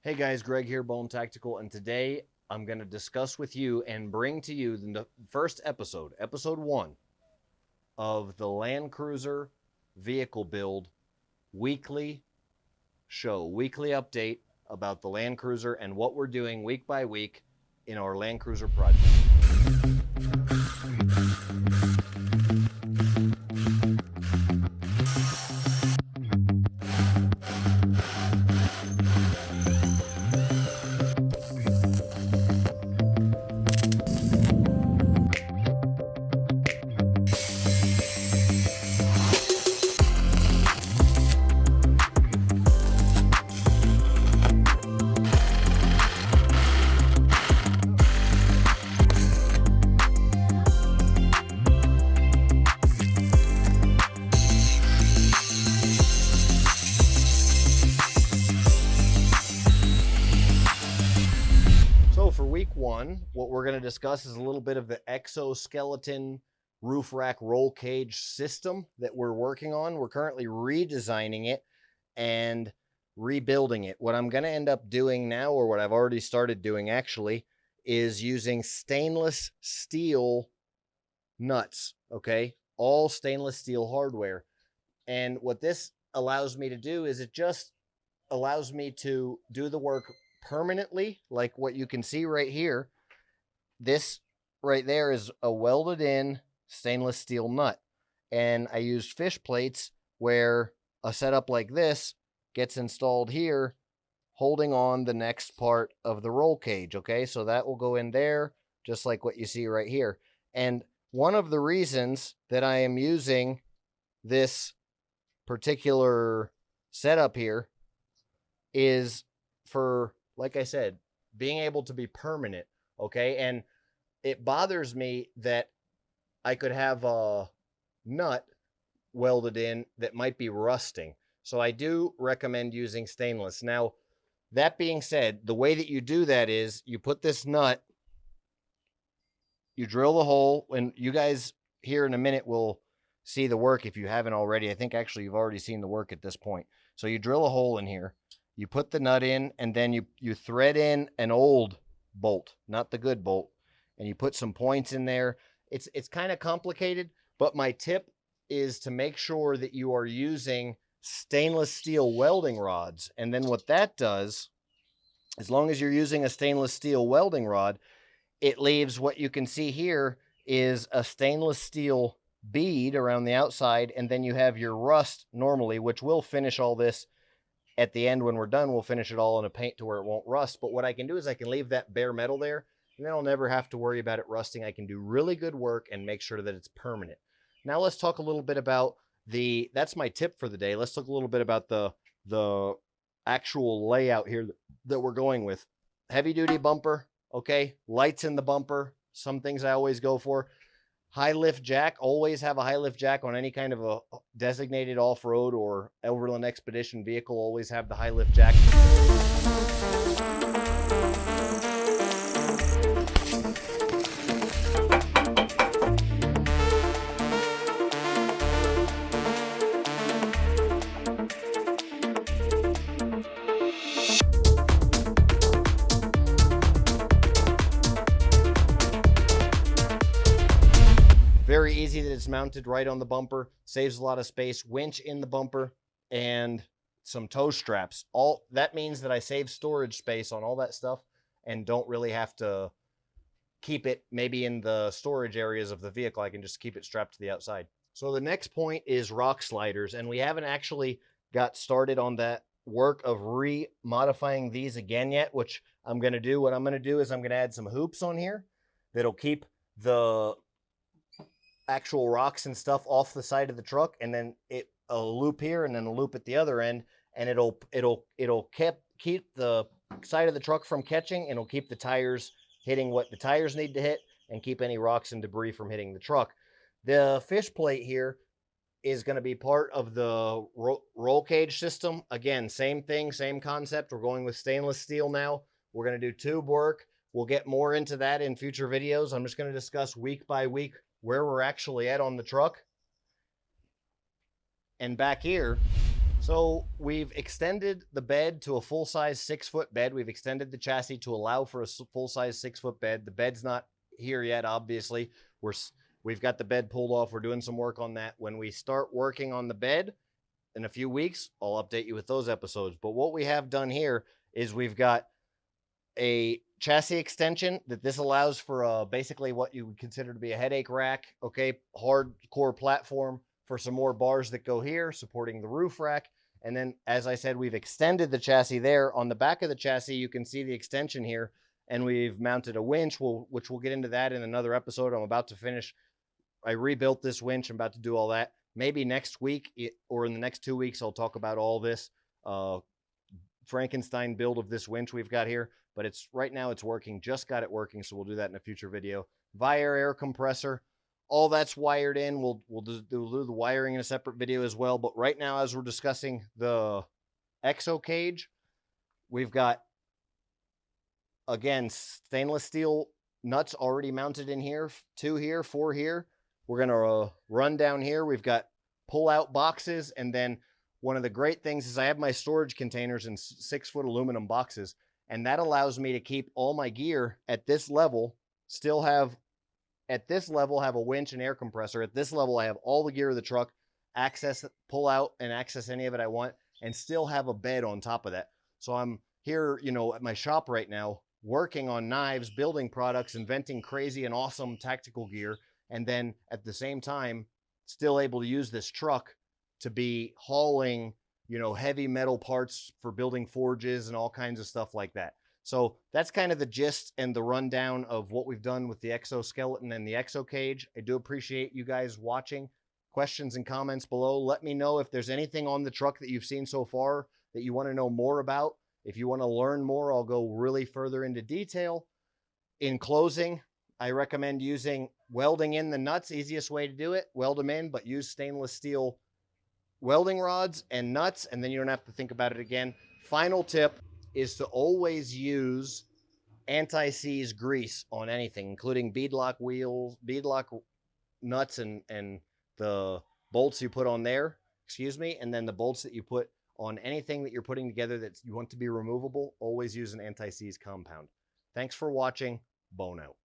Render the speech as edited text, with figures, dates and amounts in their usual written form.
Hey guys, Greg here, Bone Tactical, and today I'm going to discuss with you and bring to you the first episode, episode 1 of the Land Cruiser vehicle build weekly weekly update about the Land Cruiser and what we're doing week by week in our Land Cruiser project. So for week 1, what we're going to discuss is a little bit of the exoskeleton roof rack roll cage system that we're working on. We're currently redesigning it and rebuilding it. What I'm going to end up doing now, or what I've already started doing actually, is using stainless steel nuts, okay? All stainless steel hardware. And what this allows me to do is it just allows me to do the work permanently, like what you can see right here. This right there is a welded in stainless steel nut, and I used fish plates where a setup like this gets installed here, holding on the next part of the roll cage. Okay, so that will go in there just like what you see right here. And one of the reasons that I am using this particular setup here is for, like I said, being able to be permanent. Okay, and it bothers me that I could have a nut welded in that might be rusting. So I do recommend using stainless. Now, that being said, the way that you do that is you put this nut, you drill the hole, and you guys here in a minute will see the work if you haven't already. I think actually you've already seen the work at this point. So you drill a hole in here, you put the nut in, and then you thread in an old bolt, not the good bolt, and you put some points in there. It's kind of complicated, but my tip is to make sure that you are using stainless steel welding rods. And then what that does, as long as you're using a stainless steel welding rod, it leaves what you can see here is a stainless steel bead around the outside, and then you have your rust normally, which will finish all this at the end when we're done. We'll finish it all in a paint to where it won't rust. But what I can do is I can leave that bare metal there, and then I'll never have to worry about it rusting. I can do really good work and make sure that it's permanent. Now let's talk a little bit about that's my tip for the day. Let's talk a little bit about the actual layout here that we're going with. Heavy duty bumper, okay? Lights in the bumper, some things I always go for. High lift jack, always have a high lift jack on any kind of a designated off-road or overland expedition vehicle. Always have the high lift jack. Very easy that it's mounted right on the bumper, saves a lot of space. Winch in the bumper and some tow straps. All that means that I save storage space on all that stuff and don't really have to keep it maybe in the storage areas of the vehicle. I can just keep it strapped to the outside. So the next point is rock sliders, and we haven't actually got started on that work of remodifying these again yet, which I'm going to do. What I'm going to do is I'm going to add some hoops on here that'll keep the actual rocks and stuff off the side of the truck, and then a loop here and then a loop at the other end, and it'll keep the side of the truck from catching, and it'll keep the tires hitting what the tires need to hit and keep any rocks and debris from hitting the truck. The fish plate here is going to be part of the roll cage system. Again, same thing, same concept. We're going with stainless steel now. We're going to do tube work. We'll get more into that in future videos. I'm just going to discuss week by week where we're actually at on the truck. And back here, So we've extended the bed to a full-size 6-foot bed. We've extended the chassis to allow for a full-size 6-foot bed. The bed's not here yet, obviously. We've got the bed pulled off. We're doing some work on that. When we start working on the bed in a few weeks, I'll update you with those episodes. But what we have done here is we've got a chassis extension that this allows for basically what you would consider to be a headache rack, okay, hardcore platform for some more bars that go here supporting the roof rack. And then, as I said, we've extended the chassis there. On the back of the chassis, you can see the extension here, and we've mounted a winch, which we'll get into that in another episode. I'm about to finish. I rebuilt this winch. I'm about to do all that. Maybe next week or in the next 2 weeks, I'll talk about all this Frankenstein build of this winch we've got here. But it's right now it's working. Just got it working, so we'll do that in a future video. Via air compressor, all that's wired in. We'll do the wiring in a separate video as well. But right now, as we're discussing the Exo-Cage, we've got, again, stainless steel nuts already mounted in here. 2 here, 4 here. We're gonna run down here. We've got pull-out boxes, and then one of the great things is I have my storage containers in 6-foot aluminum boxes. And that allows me to keep all my gear at this level, still have, at this level, have a winch and air compressor. At this level, I have all the gear of the truck, access, pull out and access any of it I want, and still have a bed on top of that. So I'm here, at my shop right now, working on knives, building products, inventing crazy and awesome tactical gear. And then at the same time, still able to use this truck to be hauling heavy metal parts for building forges and all kinds of stuff like that. So that's kind of the gist and the rundown of what we've done with the exoskeleton and the Exo-Cage. I do appreciate you guys watching. Questions and comments below. Let me know if there's anything on the truck that you've seen so far that you want to know more about. If you want to learn more, I'll go really further into detail. In closing, I recommend welding in the nuts. Easiest way to do it, weld them in, but use stainless steel welding rods and nuts, and then you don't have to think about it again. Final tip is to always use anti-seize grease on anything, including beadlock wheels, beadlock nuts, and the bolts you put on there, and then the bolts that you put on anything that you're putting together that you want to be removable. Always use an anti-seize compound. Thanks for watching. Bone out.